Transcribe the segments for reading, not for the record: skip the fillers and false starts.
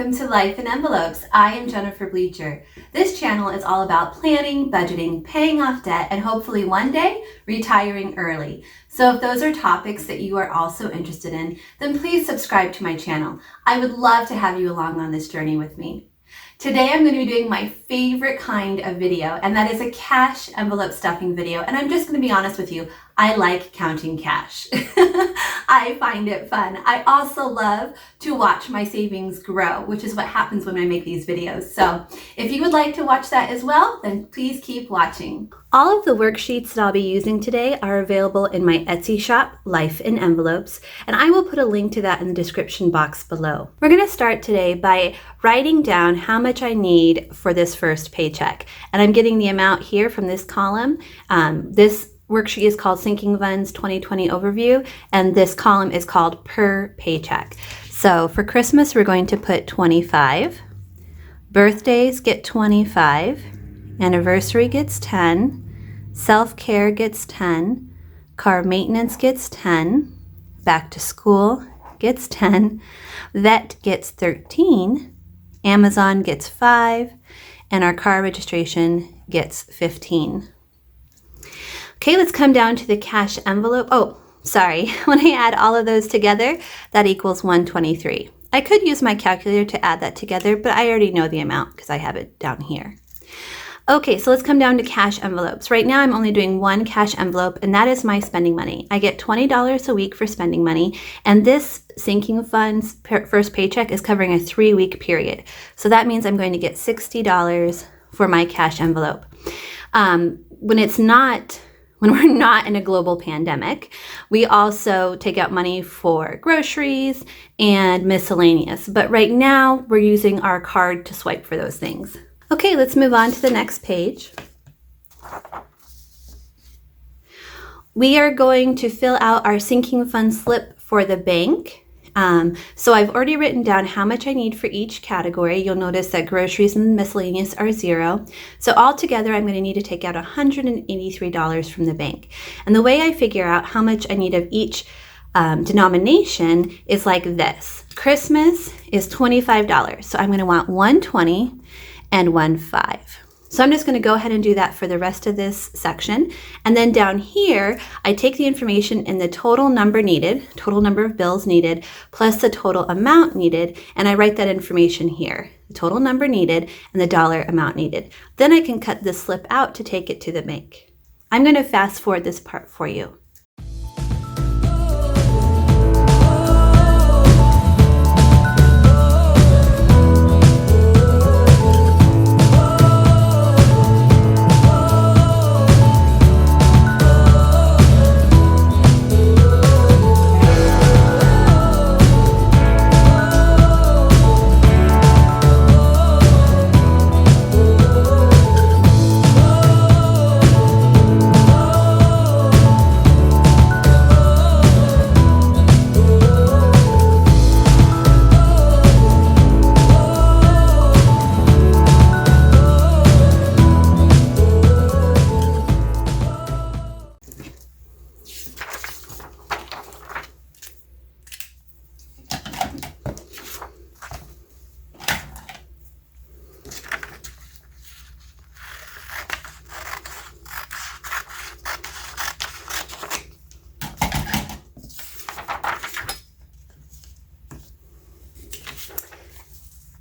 welcome to Life in Envelopes. I am Jennifer Bleacher. This channel is all about planning, budgeting, paying off debt, and hopefully one day retiring early. So if those are topics that you are also interested in, then please subscribe to my channel. I would love to have you along on this journey with me. Today I'm going to be doing my favorite kind of video, and that is a cash envelope stuffing video. And I'm just going to be honest with you, I like counting cash. I find it fun. I also love to watch my savings grow, which is what happens when I make these videos. So if you would like to watch that as well, then please keep watching. All of the worksheets that I'll be using today are available in my Etsy shop, Life in Envelopes, and I will put a link to that in the description box below. We're going to start today by writing down how much I need for this first paycheck. And I'm getting the amount here from this column. This worksheet is called Sinking Funds 2020 Overview, and this column is called Per Paycheck. So for Christmas, we're going to put 25. Birthdays get 25. Anniversary gets 10. Self-care gets 10. Car maintenance gets 10. Back to school gets 10. Vet gets 13. Amazon gets 5. And our car registration gets 15. Okay, let's come down to the cash envelope. Oh, sorry. When I add all of those together, that equals 123. I could use my calculator to add that together, but I already know the amount because I have it down here. Okay, so let's come down to cash envelopes. Right now, I'm only doing one cash envelope, and that is my spending money. I get $20 a week for spending money, and this Sinking Funds first paycheck is covering a 3-week period. So that means I'm going to get $60 for my cash envelope. When we're not in a global pandemic, we also take out money for groceries and miscellaneous. But right now, we're using our card to swipe for those things. Okay, let's move on to the next page. We are going to fill out our sinking fund slip for the bank. So I've already written down how much I need for each category. You'll notice that groceries and miscellaneous are 0. So altogether, I'm going to need to take out $183 from the bank. And the way I figure out how much I need of each denomination is like this. Christmas is $25. So I'm going to want 120 and 15. So I'm just going to go ahead and do that for the rest of this section. And then down here, I take the information in the total number needed, total number of bills needed, plus the total amount needed, and I write that information here, the total number needed and the dollar amount needed. Then I can cut this slip out to take it to the bank. I'm going to fast forward this part for you.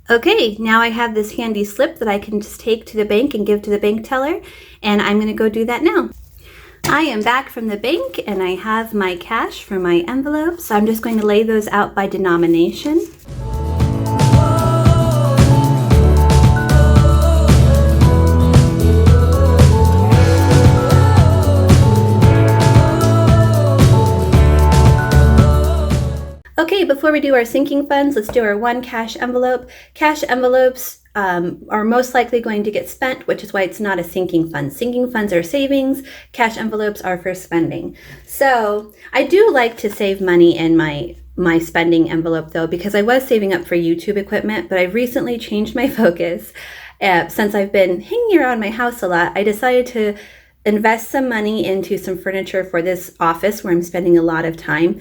Okay, now I have this handy slip that I can just take to the bank and give to the bank teller, and I'm going to go do that now. I am back from the bank and I have my cash for my envelope, so I'm just going to lay those out by denomination. Okay, before we do our sinking funds, let's do our one cash envelope. Cash envelopes are most likely going to get spent, which is why it's not a sinking fund. Sinking funds are savings, cash envelopes are for spending. So I do like to save money in my spending envelope though, because I was saving up for YouTube equipment, but I've recently changed my focus. Since I've been hanging around my house a lot, I decided to invest some money into some furniture for this office where I'm spending a lot of time.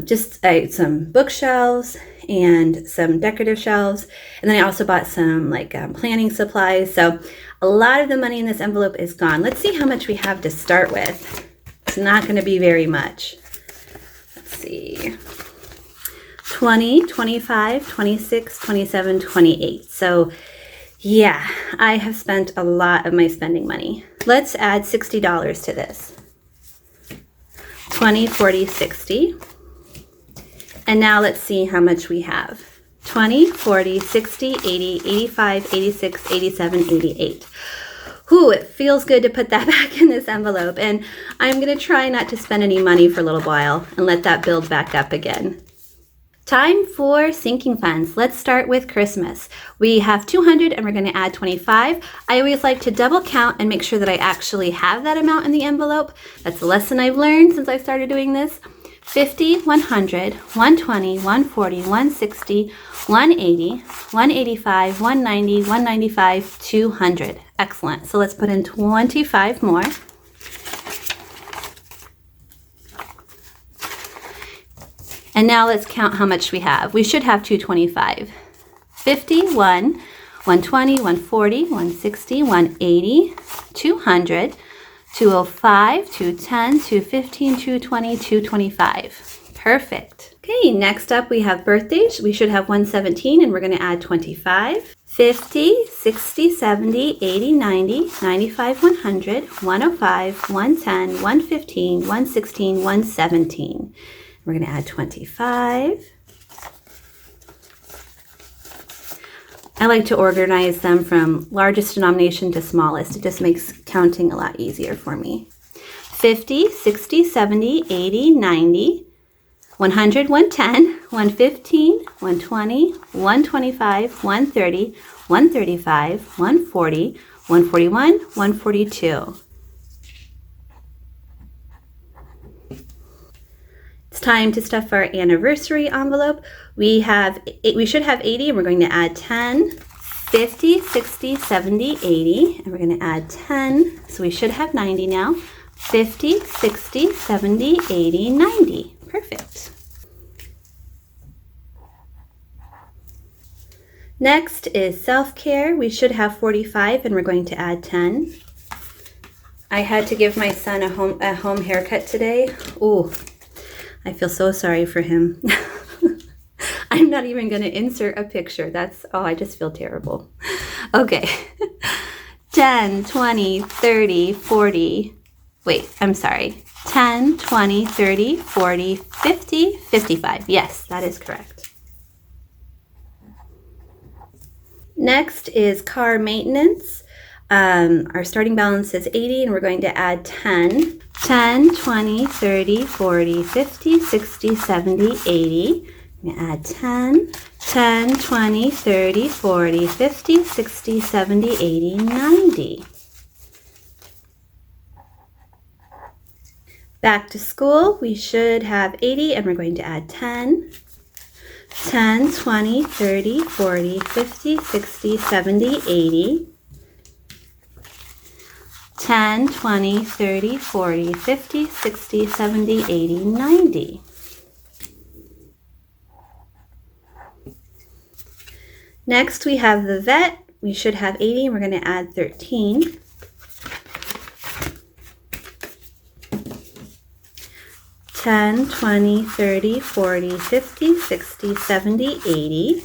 Just some bookshelves and some decorative shelves. And then I also bought some planning supplies. So a lot of the money in this envelope is gone. Let's see how much we have to start with. It's not going to be very much. Let's see. 20, 25, 26, 27, 28. So yeah, I have spent a lot of my spending money. Let's add $60 to this. 20, 40, 60. And now let's see how much we have. 20, 40, 60, 80, 85, 86, 87, 88. Ooh, it feels good to put that back in this envelope. And I'm going to try not to spend any money for a little while and let that build back up again. Time for sinking funds. Let's start with Christmas. We have 200 and we're going to add 25. I always like to double count and make sure that I actually have that amount in the envelope. That's a lesson I've learned since I started doing this. 50, 100, 120, 140, 160, 180, 185, 190, 195, 200. Excellent. So let's put in 25 more. And now let's count how much we have. We should have 225. 50, 120, 140, 160, 180, 200, 205, 210, 215, 220, 225. Perfect. Okay, next up we have birthdays. We should have 117 and we're going to add 25. 50, 60, 70, 80, 90, 95, 100, 105, 110, 115, 116, 117. We're going to add 25. I like to organize them from largest denomination to smallest. It just makes counting a lot easier for me. 50, 60, 70, 80, 90, 100, 110, 115, 120, 125, 130, 135, 140, 141, 142. It's time to stuff our anniversary envelope. We should have 80 and we're going to add 10, 50, 60, 70, 80, and we're going to add 10. So we should have 90 now. 50, 60, 70, 80, 90. Perfect. Next is self-care. We should have 45 and we're going to add 10. I had to give my son a home haircut today. Ooh. I feel so sorry for him. I'm not even going to insert a picture. I just feel terrible. Okay. 10, 20, 30, 40. Wait, I'm sorry. 10, 20, 30, 40, 50, 55. Yes, that is correct. Next is car maintenance. Our starting balance is 80 and we're going to add 10. 10, 20, 30, 40, 50, 60, 70, 80. I'm going to add 10. 10, 20, 30, 40, 50, 60, 70, 80, 90. Back to school, we should have 80 and we're going to add 10. 10, 20, 30, 40, 50, 60, 70, 80. 10, 20, 30, 40, 50, 60, 70, 80, 90. Next we have the vet. We should have 80 and we're going to add 13. 10, 20, 30, 40, 50, 60, 70, 80.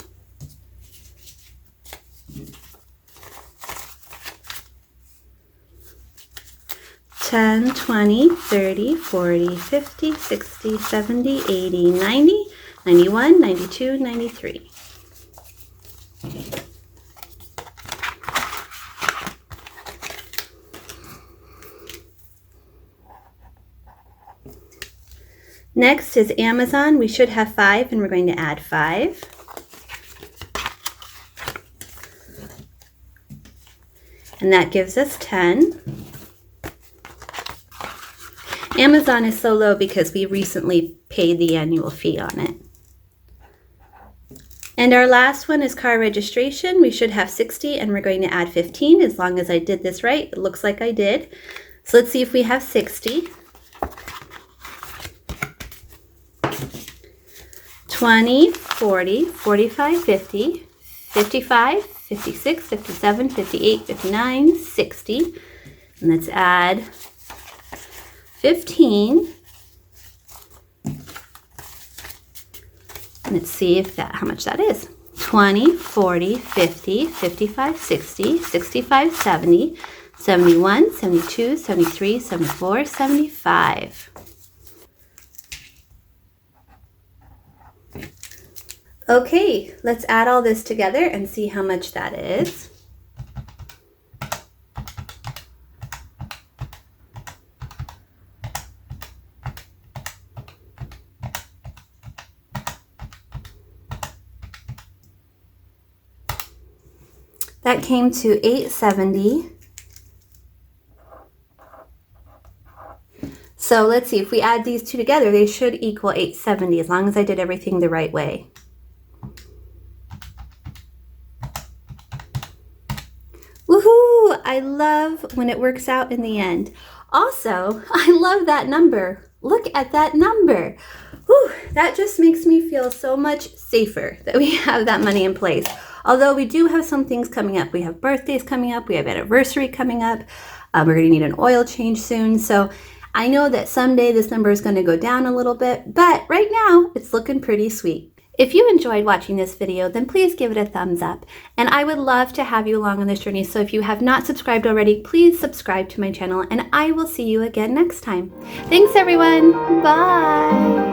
10, 20, 30, 40, 50, 60, 70, 80, 90, 91, 92, 93. Next is Amazon. We should have 5 and we're going to add 5. And that gives us 10. Amazon is so low because we recently paid the annual fee on it. And our last one is car registration. We should have 60 and we're going to add 15 as long as I did this right. It looks like I did. So let's see if we have 60. 20, 40, 45, 50, 55, 56, 57, 58, 59, 60. And let's add 15. Let's see if how much that is. 20, 40, 50, 55, 60, 65, 70, 71, 72, 73, 74, 75. Okay, let's add all this together and see how much that is. That came to $870. So let's see, if we add these two together, they should equal $870 as long as I did everything the right way. Woohoo! I love when it works out in the end. Also, I love that number. Look at that number. Whew, that just makes me feel so much safer that we have that money in place. Although we do have some things coming up. We have birthdays coming up. We have anniversary coming up. We're going to need an oil change soon. So I know that someday this number is going to go down a little bit, but right now it's looking pretty sweet. If you enjoyed watching this video, then please give it a thumbs up. And I would love to have you along on this journey. So if you have not subscribed already, please subscribe to my channel and I will see you again next time. Thanks everyone. Bye.